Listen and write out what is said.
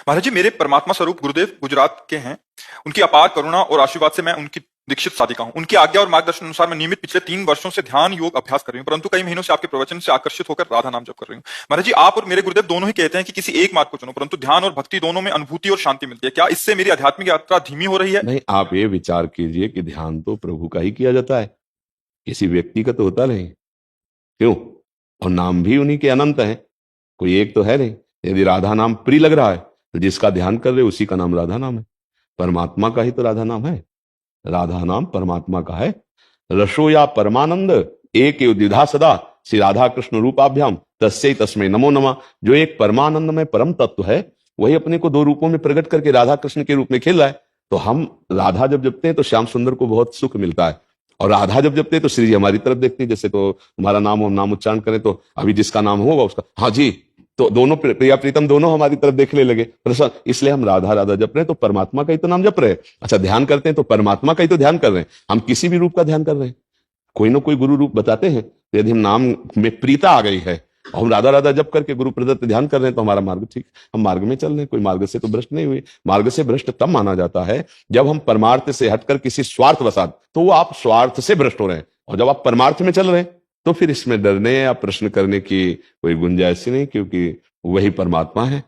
महाराज जी, मेरे परमात्मा स्वरूप गुरुदेव गुजरात के हैं। उनकी अपार करुणा और आशीर्वाद से मैं उनकी दीक्षित साधिका हूँ। उनकी आज्ञा और मार्गदर्शन अनुसार मैं नियमित पिछले 3 वर्षों से ध्यान योग अभ्यास कर रही हूँ, परंतु कई महीनों से आपके प्रवचन से आकर्षित होकर राधा नाम जप कर रही हूँ। महाराज जी, आप और मेरे गुरुदेव दोनों ही कहते हैं कि किसी एक मार्ग को चुनो, परंतु ध्यान और भक्ति दोनों में अनुभूति और शांति मिलती है। क्या इससे मेरी आध्यात्मिक यात्रा धीमी हो रही है? नहीं, आप ये विचार कीजिए कि ध्यान तो प्रभु का ही किया जाता है, किसी व्यक्ति का तो होता नहीं। क्यों? और नाम भी उन्हीं के अनंत हैं, कोई एक तो है नहीं। यदि राधा नाम प्रिय लग रहा है तो जिसका ध्यान कर रहे उसी का नाम राधा नाम है। परमात्मा का ही तो राधा नाम है। राधा नाम परमात्मा का है। रसो या परमानंद एक द्विधा सदा श्री राधा कृष्ण रूपाभ्याम तस्यै तस्मै नमो नमः। जो एक परमानंद में परम तत्व है वही अपने को दो रूपों में प्रकट करके राधा कृष्ण के रूप में खेल रहा है। तो हम राधा जब जपते हैं तो श्याम सुंदर को बहुत सुख मिलता है, और राधा जब जपते हैं तो श्री जी हमारी तरफ देखते हैं। जैसे तो हमारा नाम हो, नाम उच्चारण करें तो अभी जिसका नाम होगा उसका हाँ जी, तो दोनों प्रिया प्रीतम दोनों हमारी तरफ देखने लगे प्रसन्न। इसलिए हम राधा राधा जप रहे हैं तो परमात्मा का ही तो नाम जप रहे हैं। अच्छा, ध्यान करते हैं तो परमात्मा का ही तो ध्यान कर रहे हैं। हम किसी भी रूप का ध्यान कर रहे हैं, कोई ना कोई गुरु रूप बताते हैं। तो यदि हम नाम में प्रीता आ गई है और हम राधा राधा जप करके गुरु प्रदत्त ध्यान कर रहे हैं तो हमारा मार्ग ठीक, हम मार्ग में चल रहे हैं। कोई मार्ग से तो भ्रष्ट नहीं हुए। मार्ग से भ्रष्ट तब माना जाता है जब हम परमार्थ से हटकर किसी स्वार्थ वसात, तो वो आप स्वार्थ से भ्रष्ट हो रहे हैं। और जब आप परमार्थ में चल रहे हैं तो फिर इसमें डरने या प्रश्न करने की कोई गुंजाइश ही नहीं, क्योंकि वही परमात्मा है।